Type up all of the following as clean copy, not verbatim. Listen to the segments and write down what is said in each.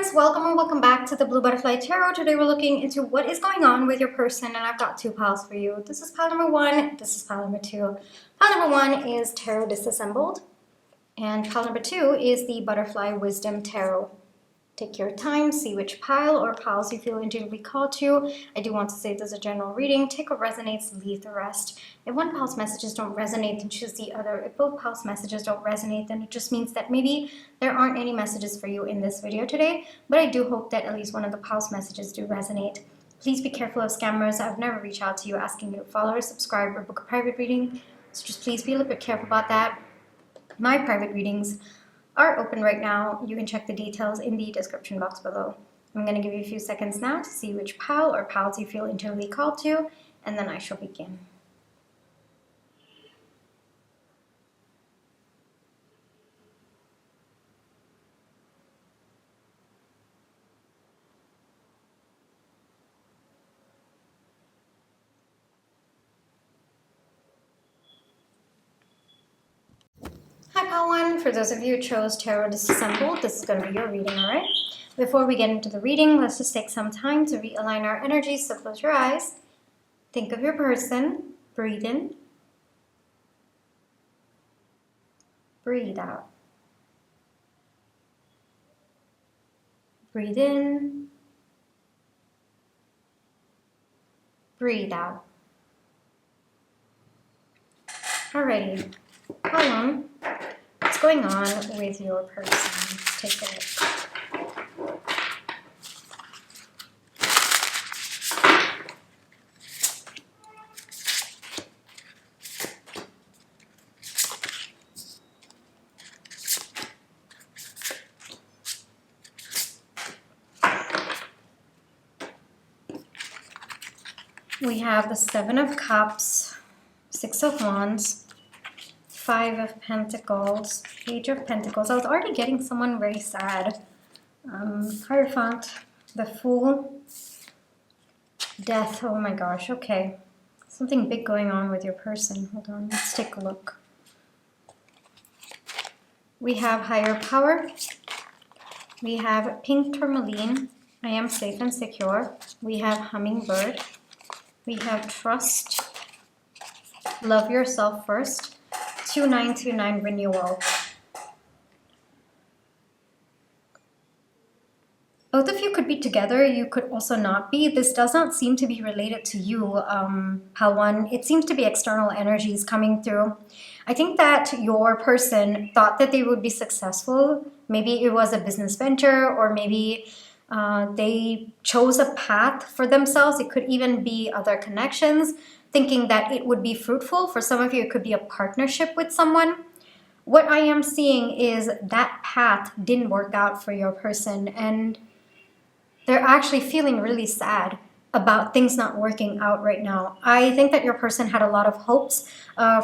viewers, welcome or welcome back to the Blue Butterfly Tarot. Today we're looking into what is going on with your person, and I've got two piles for you. This is pile number one, this is pile number two. Pile number one is Tarot Disassembled, and pile number two is the Butterfly Wisdom Tarot. Take your time, see which pile or piles you feel intuitively called to. I do want to say this is a general reading. Take what resonates, leave the rest. If one pile's messages don't resonate, then choose the other. If both piles' messages don't resonate, then it just means that maybe there aren't any messages for you in this video today, but I do hope that at least one of the pile's messages do resonate. Please be careful of scammers. I've never reached out to you asking you to follow or subscribe or book a private reading, so just please be a little bit careful about that. My private readings are open right now. You can check the details in the description box below. I'm going to give you a few seconds now to see which pile or piles you feel internally called to, and then I shall begin. Hi pile one, for those of you who chose Tarot Disassembled, this is going to be your reading, alright? Before we get into the reading, let's just take some time to realign our energies, so close your eyes. Think of your person, breathe in, breathe out. Breathe in, breathe out. Alrighty, pile one. What's going on with your person? Let's take a look. We have the Seven of Cups, Six of Wands, Five of Pentacles, Page of Pentacles. I was already getting someone very sad. Hierophant, the Fool, Death. Oh my gosh, okay. Something big going on with your person. Hold on, let's take a look. We have Higher Power. We have Pink Tourmaline. I am safe and secure. We have Hummingbird. We have Trust. Love yourself first. 2929 Renewal. Both of you could be together, you could also not be. This does not seem to be related to you, pile one. It seems to be external energies coming through. I think that your person thought that they would be successful. Maybe it was a business venture, or maybe they chose a path for themselves. It could even be other connections, thinking that it would be fruitful. For some of you, it could be a partnership with someone. What I am seeing is that path didn't work out for your person, and they're actually feeling really sad about things not working out right now. I think that your person had a lot of hopes.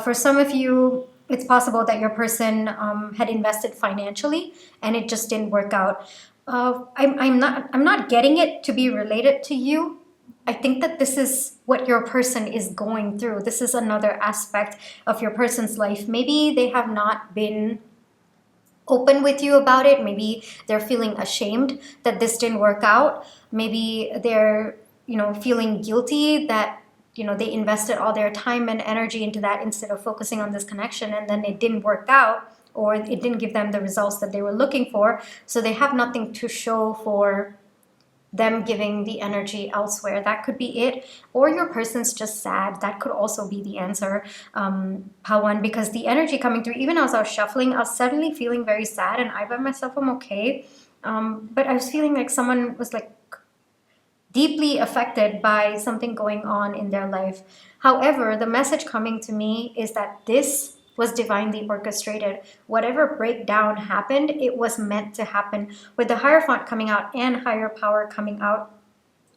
For some of you, it's possible that your person had invested financially and it just didn't work out. I'm not getting it to be related to you. I think that this is what your person is going through. This is another aspect of your person's life. Maybe they have not been open with you about it. Maybe they're feeling ashamed that this didn't work out. Maybe they're, feeling guilty that, they invested all their time and energy into that instead of focusing on this connection, and then it didn't work out, or it didn't give them the results that they were looking for. So they have nothing to show for them giving the energy elsewhere. That could be it. Or your person's just sad. That could also be the answer, pile one, because the energy coming through, even as I was shuffling, I was suddenly feeling very sad, and I by myself am okay. But I was feeling like someone was like deeply affected by something going on in their life. However, the message coming to me is that this was divinely orchestrated. Whatever breakdown happened, it was meant to happen. With the Hierophant coming out and Higher Power coming out,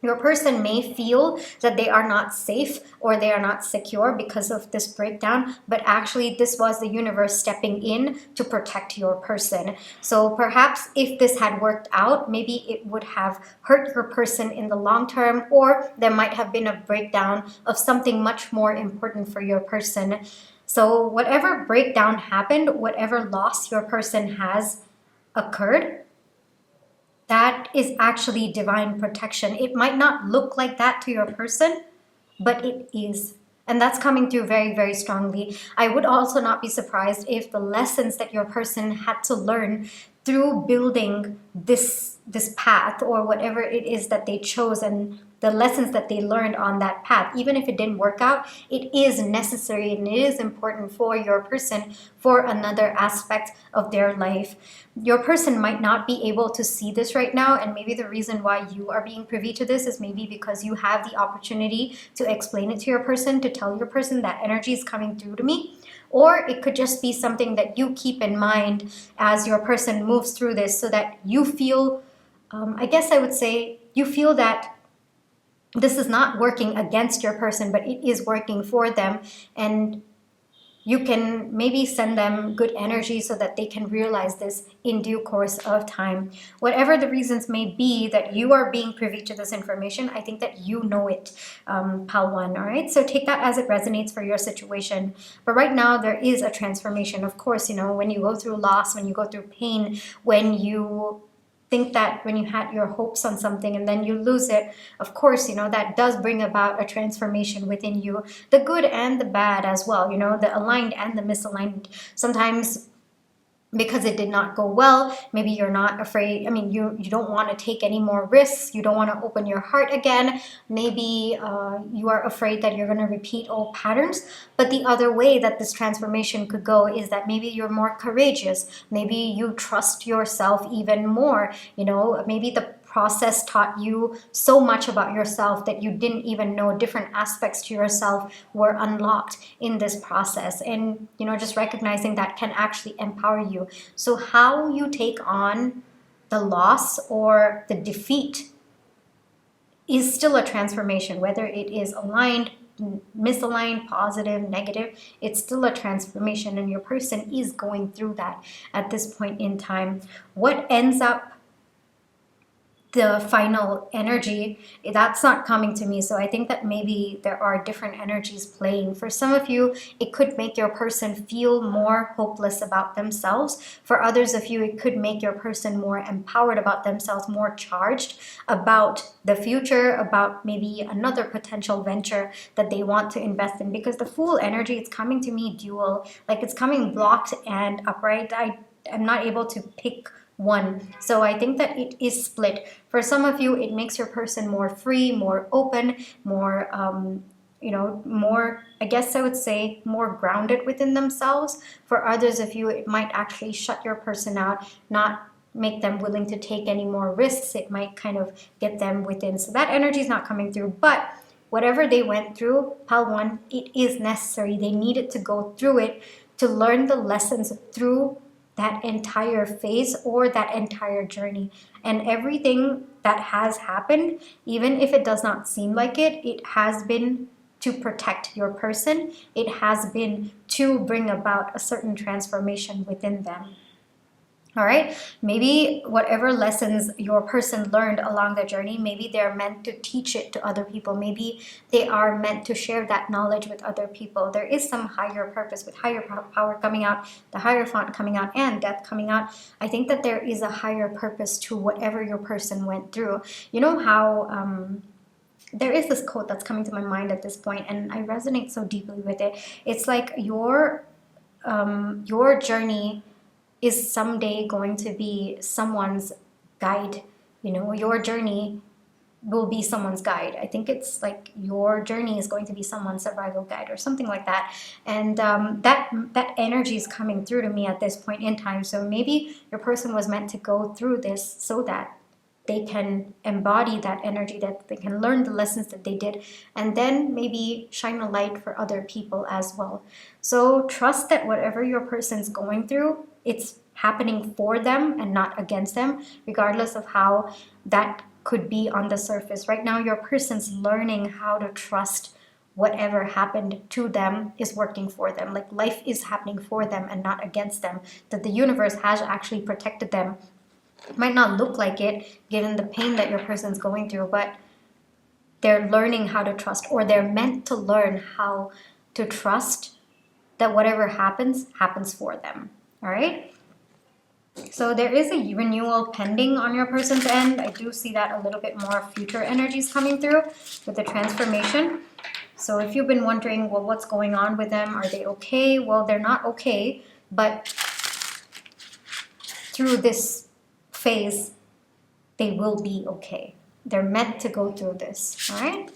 your person may feel that they are not safe or they are not secure because of this breakdown, but actually this was the universe stepping in to protect your person. So perhaps if this had worked out, maybe it would have hurt your person in the long term, or there might have been a breakdown of something much more important for your person. So whatever breakdown happened, whatever loss your person has occurred, that is actually divine protection. It might not look like that to your person, but it is. And that's coming through very, very strongly. I would also not be surprised if the lessons that your person had to learn through building this path, or whatever it is that they chose, and the lessons that they learned on that path, even if it didn't work out, it is necessary and it is important for your person for another aspect of their life. Your person might not be able to see this right now, and maybe the reason why you are being privy to this is maybe because you have the opportunity to explain it to your person, to tell your person that energy is coming through to me. Or it could just be something that you keep in mind as your person moves through this, so that you feel, I guess I would say, you feel that this is not working against your person, but it is working for them. And you can maybe send them good energy so that they can realize this in due course of time. Whatever the reasons may be that you are being privy to this information, I think that you know it, Pal 1, all right? So take that as it resonates for your situation. But right now, there is a transformation. Of course, you know, when you go through loss, when you go through pain, when you think that when you had your hopes on something and then you lose it, of course, you know, that does bring about a transformation within you, the good and the bad as well, you know, the aligned and the misaligned. Sometimes because it did not go well, maybe you're not afraid, I mean, you don't want to take any more risks, you don't want to open your heart again, maybe you are afraid that you're going to repeat old patterns. But the other way that this transformation could go is that maybe you're more courageous, maybe you trust yourself even more, you know, maybe the process taught you so much about yourself that you didn't even know different aspects to yourself were unlocked in this process. And, you know, just recognizing that can actually empower you. So how you take on the loss or the defeat is still a transformation, whether it is aligned, misaligned, positive, negative, it's still a transformation, and your person is going through that at this point in time. What ends up the final energy, that's not coming to me. So I think that maybe there are different energies playing. For some of you, it could make your person feel more hopeless about themselves. For others of you, it could make your person more empowered about themselves, more charged about the future, about maybe another potential venture that they want to invest in. Because the Fool energy, it's coming to me dual, like it's coming blocked and upright. I'm not able to pick one. So I think that it is split. For some of you, it makes your person more free, more open, more, you know, more, I guess I would say, more grounded within themselves. For others of you, it might actually shut your person out, not make them willing to take any more risks. It might kind of get them within. So that energy is not coming through. But whatever they went through, Pal 1, it is necessary. They needed to go through it to learn the lessons through that entire phase or that entire journey. And everything that has happened, even if it does not seem like it, it has been to protect your person. It has been to bring about a certain transformation within them. All right, maybe whatever lessons your person learned along the journey, maybe they're meant to teach it to other people. Maybe they are meant to share that knowledge with other people. There is some higher purpose with higher power coming out, the Hierophant coming out, and death coming out. I think that there is a higher purpose to whatever your person went through. You know how there is this quote that's coming to my mind at this point, and I resonate so deeply with it. It's like your journey is someday going to be someone's guide. You know, your journey will be someone's guide. I think it's like your journey is going to be someone's survival guide or something like that. And that energy is coming through to me at this point in time. So maybe your person was meant to go through this so that they can embody that energy, that they can learn the lessons that they did, and then maybe shine a light for other people as well. So trust that whatever your person's going through, it's happening for them and not against them, regardless of how that could be on the surface. Right now, your person's learning how to trust whatever happened to them is working for them. Like life is happening for them and not against them. That the universe has actually protected them. It might not look like it given the pain that your person's going through, but they're learning how to trust, or they're meant to learn how to trust that whatever happens, happens for them. All right? So there is a renewal pending on your person's end. I do see that a little bit more future energies coming through with the transformation. So if you've been wondering, well, what's going on with them? Are they okay? Well, they're not okay, but through this phase, they will be okay. They're meant to go through this, all right?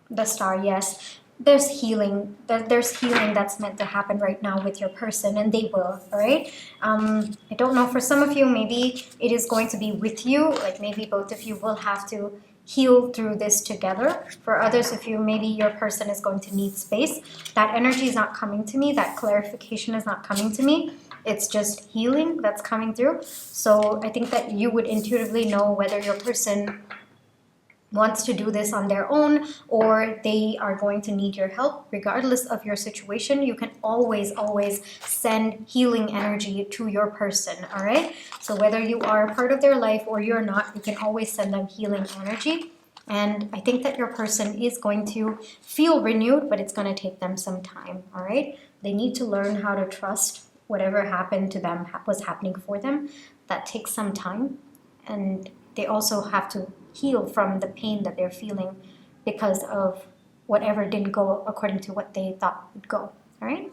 The star, yes. There's healing. There's healing that's meant to happen right now with your person, and they will, all right? I don't know, for some of you, maybe it is going to be with you. Like maybe both of you will have to heal through this together. For others of you, maybe your person is going to need space. That energy is not coming to me. That clarification is not coming to me. It's just healing that's coming through. So I think that you would intuitively know whether your person wants to do this on their own or they are going to need your help. Regardless of your situation, you can always send healing energy to your person, all right? So whether you are a part of their life or you're not, you can always send them healing energy. And I think that your person is going to feel renewed, but it's going to take them some time, all right? They need to learn how to trust whatever happened to them was happening for them. That takes some time. And they also have to heal from the pain that they're feeling because of whatever didn't go according to what they thought would go. All right,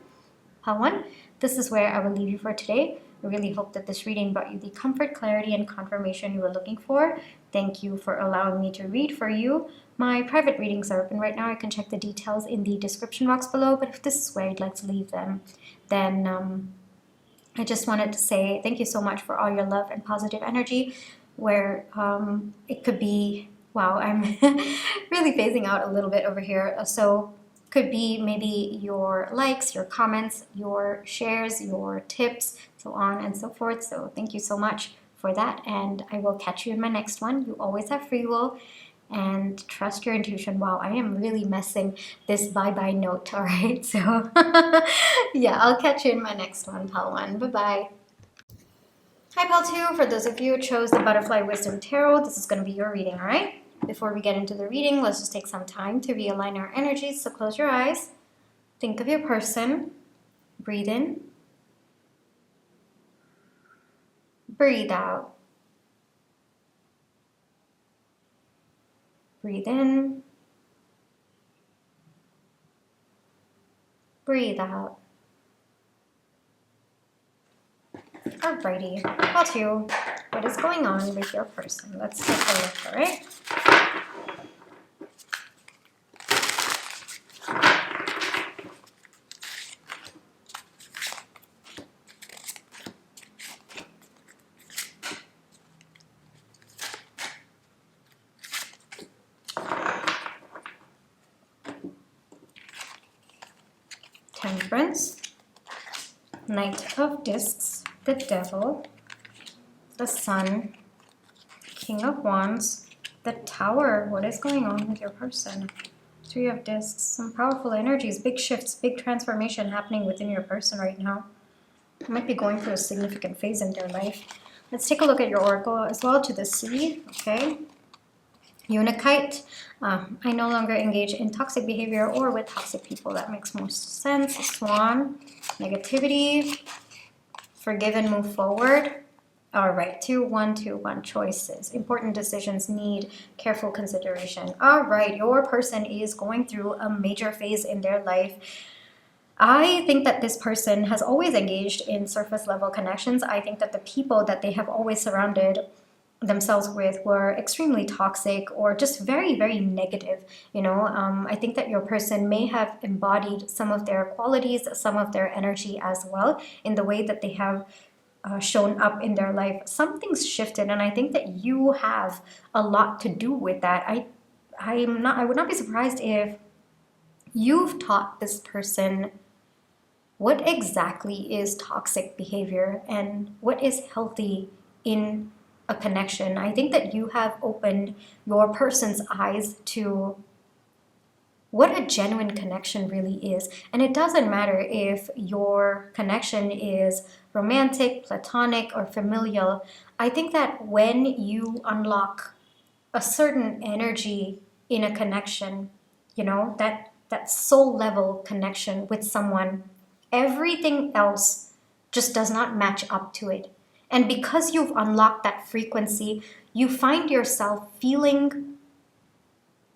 Pile 1, this is where I will leave you for today. I really hope that this reading brought you the comfort, clarity, and confirmation you were looking for. Thank you for allowing me to read for you. My private readings are open right now. I can check the details in the description box below, but if this is where you'd like to leave them, then I just wanted to say thank you so much for all your love and positive energy. Where it could be, wow, I'm really phasing out a little bit over here. So could be maybe your likes, your comments, your shares, your tips, so on and so forth. So thank you so much for that. And I will catch you in my next one. You always have free will and trust your intuition. Wow, I am really messing this bye-bye note. All right. So yeah, I'll catch you in my next one, Pile 1. Bye-bye. Hi, Pile 2. For those of you who chose the Butterfly Wisdom Tarot, this is going to be your reading, all right? Before we get into the reading, let's just take some time to realign our energies. So close your eyes. Think of your person. Breathe in. Breathe out. Breathe in. Breathe out. Alrighty, Pile 2, what is going on with your person? Let's take a look, all right? Temperance, Knight of Discs, the Devil, the Sun, King of Wands, the Tower. What is going on with your person? Three of Discs, some powerful energies, big shifts, big transformation happening within your person right now. You might be going through a significant phase in their life. Let's take a look at your oracle as well, to the Sea, okay? Unikite, I no longer engage in toxic behavior or with toxic people. That makes most sense. Swan, negativity, forgive and move forward. All right, 2, 1, 2, 1 choices. Important decisions need careful consideration. All right, your person is going through a major phase in their life. I think that this person has always engaged in surface level connections. I think that the people that they have always surrounded themselves with were extremely toxic or just very, very negative. You know, I think that your person may have embodied some of their qualities, some of their energy as well in the way that they have shown up in their life. Something's shifted, and I think that you have a lot to do with that. I would not be surprised if you've taught this person what exactly is toxic behavior and what is healthy in a connection. I think that you have opened your person's eyes to what a genuine connection really is. And it doesn't matter if your connection is romantic, platonic, or familial. I think that when you unlock a certain energy in a connection, you know, that that soul level connection with someone, everything else just does not match up to it. And because you've unlocked that frequency, you find yourself feeling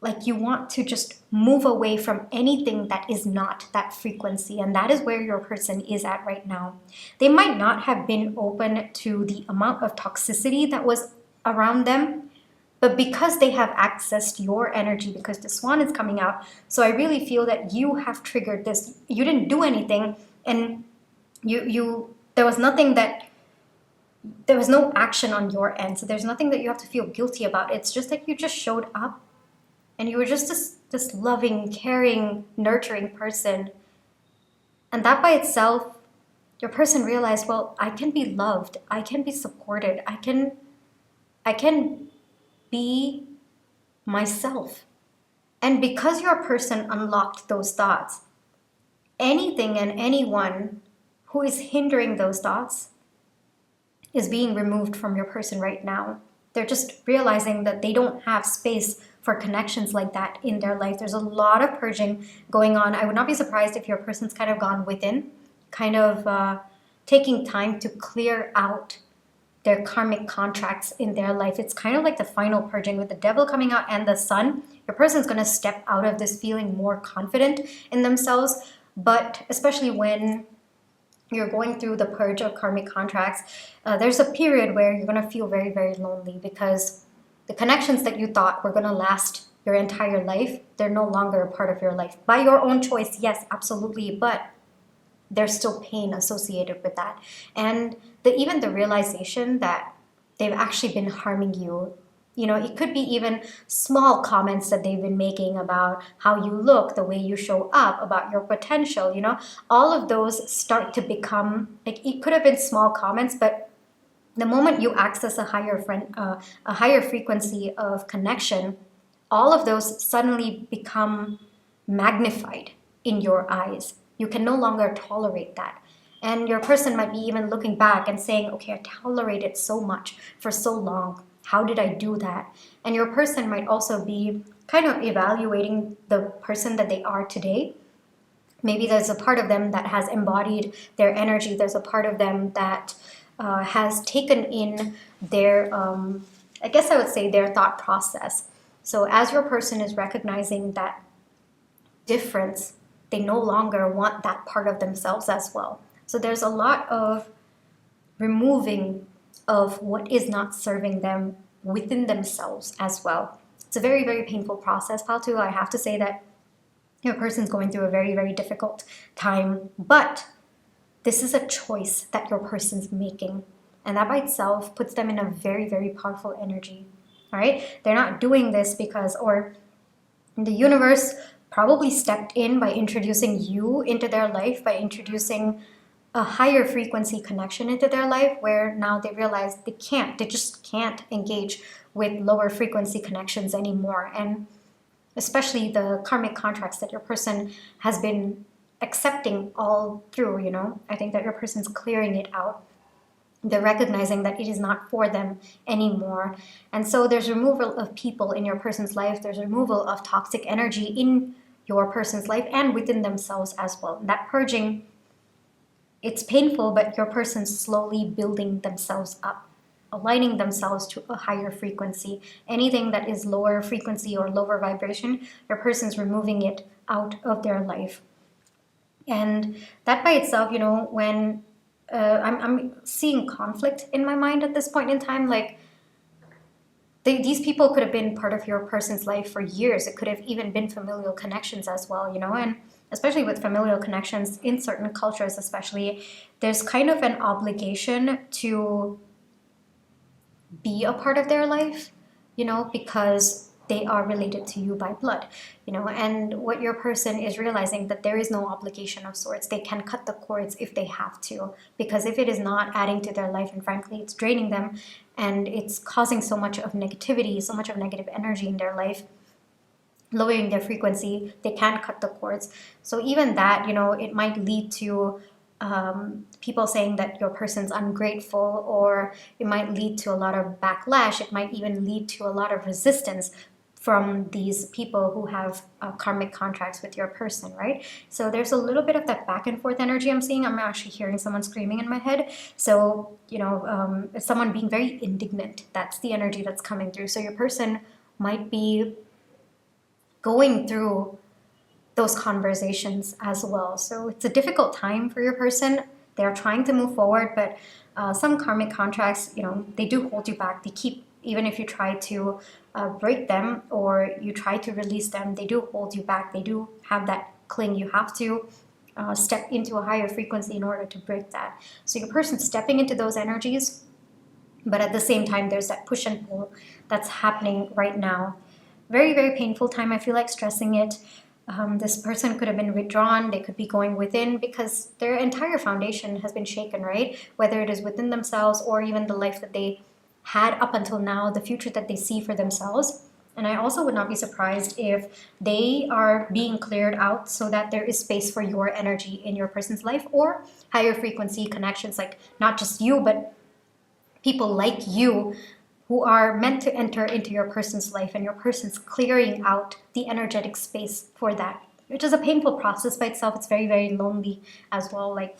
like you want to just move away from anything that is not that frequency. And that is where your person is at right now. They might not have been open to the amount of toxicity that was around them, but because they have accessed your energy, because the swan is coming out, so I really feel that you have triggered this. You didn't do anything, and there was nothing that, there was no action on your end, so there's nothing that you have to feel guilty about. It's just that you just showed up and you were just this loving, caring, nurturing person. And that by itself, your person realized, well, I can be loved, I can be supported, I can be myself. And because your person unlocked those thoughts, anything and anyone who is hindering those thoughts is being removed from your person right now. They're just realizing that they don't have space for connections like that in their life. There's a lot of purging going on. I would not be surprised if your person's kind of gone within, kind of taking time to clear out their karmic contracts in their life. It's kind of like the final purging with the devil coming out and the sun. Your person's going to step out of this feeling more confident in themselves. But especially when you're going through the purge of karmic contracts, there's a period where you're going to feel very, very lonely, because the connections that you thought were going to last your entire life, they're no longer a part of your life. By your own choice, yes, absolutely, but there's still pain associated with that. And even the realization that they've actually been harming you. You know, it could be even small comments that they've been making about how you look, the way you show up, about your potential, you know, all of those start to become, like, it could have been small comments, but the moment you access a higher frequency of connection, all of those suddenly become magnified in your eyes. You can no longer tolerate that. And your person might be even looking back and saying, okay, I tolerated so much for so long. How did I do that? And your person might also be kind of evaluating the person that they are today. Maybe there's a part of them that has embodied their energy. There's a part of them that has taken in their, I guess I would say, their thought process. So as your person is recognizing that difference, they no longer want that part of themselves as well. So there's a lot of removing of what is not serving them within themselves as well. It's a very, very painful process, Paltu. I have to say that your person's going through a very, very difficult time, but this is a choice that your person's making. And that by itself puts them in a very, very powerful energy. All right? They're not doing this because, or the universe probably stepped in by introducing you into their life, by introducing a higher frequency connection into their life, where now they realize they just can't engage with lower frequency connections anymore. And especially the karmic contracts that your person has been accepting all through, you know, I think that your person's clearing it out. They're recognizing that it is not for them anymore. And so there's removal of people in your person's life. There's removal of toxic energy in your person's life and within themselves as well. And that purging, it's painful, but your person's slowly building themselves up, aligning themselves to a higher frequency. Anything that is lower frequency or lower vibration, your person's removing it out of their life. And that by itself, you know, when I'm seeing conflict in my mind at this point in time, like these people could have been part of your person's life for years. It could have even been familial connections as well, you know, and especially with familial connections in certain cultures especially, there's kind of an obligation to be a part of their life, you know, because they are related to you by blood, you know. And what your person is realizing, that there is no obligation of sorts. They can cut the cords if they have to, because if it is not adding to their life, and frankly it's draining them and it's causing so much of negativity, so much of negative energy in their life, lowering their frequency, they can cut the cords. So even that, you know, it might lead to people saying that your person's ungrateful, or it might lead to a lot of backlash. It might even lead to a lot of resistance from these people who have karmic contracts with your person, right? So there's a little bit of that back and forth energy I'm seeing. I'm actually hearing someone screaming in my head. So, you know, someone being very indignant. That's the energy that's coming through. So your person might be going through those conversations as well. So it's a difficult time for your person. They're trying to move forward, but some karmic contracts, you know, they do hold you back. They keep, even if you try to break them or you try to release them, they do hold you back. They do have that cling. You have to step into a higher frequency in order to break that. So your person's stepping into those energies, but at the same time, there's that push and pull that's happening right now. Very, very painful time. I feel like stressing it. This person could have been withdrawn. They could be going within because their entire foundation has been shaken, right? Whether it is within themselves or even the life that they had up until now, the future that they see for themselves. And I also would not be surprised if they are being cleared out so that there is space for your energy in your person's life or higher frequency connections, like not just you, but people like you who are meant to enter into your person's life, and your person's clearing out the energetic space for that, which is a painful process by itself. It's very, very lonely as well. Like,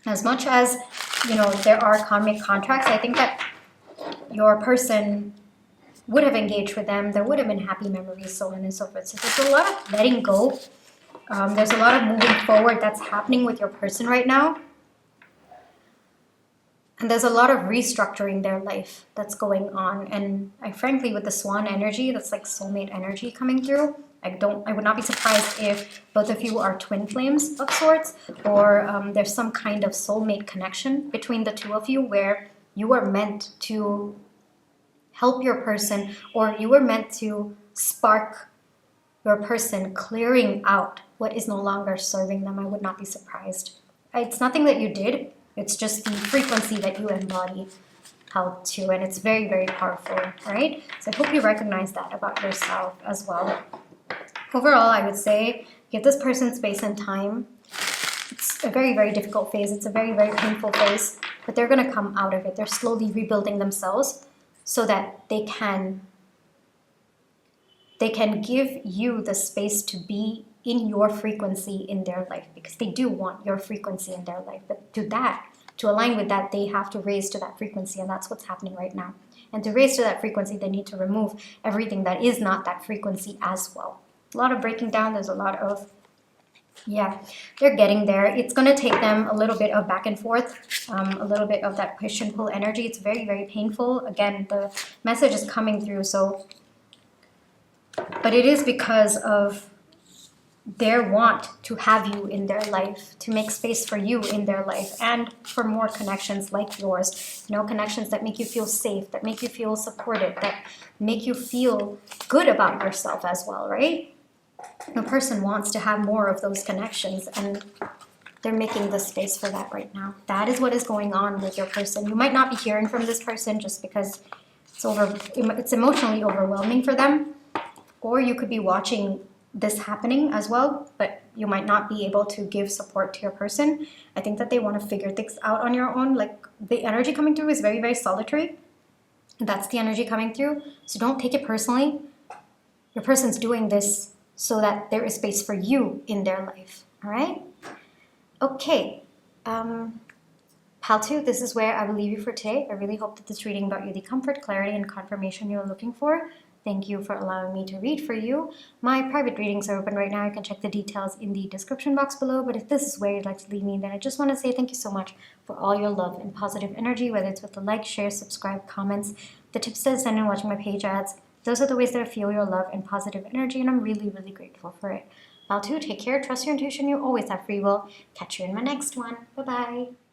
as much as, you know, there are karmic contracts, I think that your person would have engaged with them. There would have been happy memories, so on and so forth. So there's a lot of letting go. There's a lot of moving forward that's happening with your person right now. And there's a lot of restructuring their life that's going on. And frankly, with the swan energy, that's like soulmate energy coming through. I would not be surprised if both of you are twin flames of sorts, or there's some kind of soulmate connection between the two of you where you are meant to help your person, or you were meant to spark your person clearing out what is no longer serving them. I would not be surprised. It's nothing that you did. It's just the frequency that you embody held to, and it's very, very powerful, right? So I hope you recognize that about yourself as well. Overall, I would say give this person space and time. It's a very, very difficult phase. It's a very, very painful phase, but they're going to come out of it. They're slowly rebuilding themselves so that they can give you the space to be in your frequency in their life, because they do want your frequency in their life. But to align with that, they have to raise to that frequency, and that's what's happening right now. And to raise to that frequency, they need to remove everything that is not that frequency as well. A lot of breaking down. There's a lot of, yeah, they're getting there. It's going to take them a little bit of back and forth, a little bit of that push and pull energy. It's very, very painful. Again, the message is coming through. So, but it is because of their want to have you in their life, to make space for you in their life, and for more connections like yours. You know, connections that make you feel safe, that make you feel supported, that make you feel good about yourself as well, right? The person wants to have more of those connections, and they're making the space for that right now. That is what is going on with your person. You might not be hearing from this person just because it's emotionally overwhelming for them, or you could be watching this happening as well, but you might not be able to give support to your person. I think that they want to figure things out on your own. Like, the energy coming through is very, very solitary. That's the energy coming through. So don't take it personally. Your person's doing this so that there is space for you in their life. All right? Okay. Pal 2, this is where I will leave you for today. I really hope that this reading brought you the comfort, clarity, and confirmation you're looking for. Thank you for allowing me to read for you. My private readings are open right now. You can check the details in the description box below. But if this is where you'd like to leave me, then I just want to say thank you so much for all your love and positive energy, whether it's with the like, share, subscribe, comments, the tips that I send and watching my page ads. Those are the ways that I feel your love and positive energy, and I'm really, really grateful for it. Pal 2, take care, trust your intuition, you always have free will. Catch you in my next one. Bye-bye.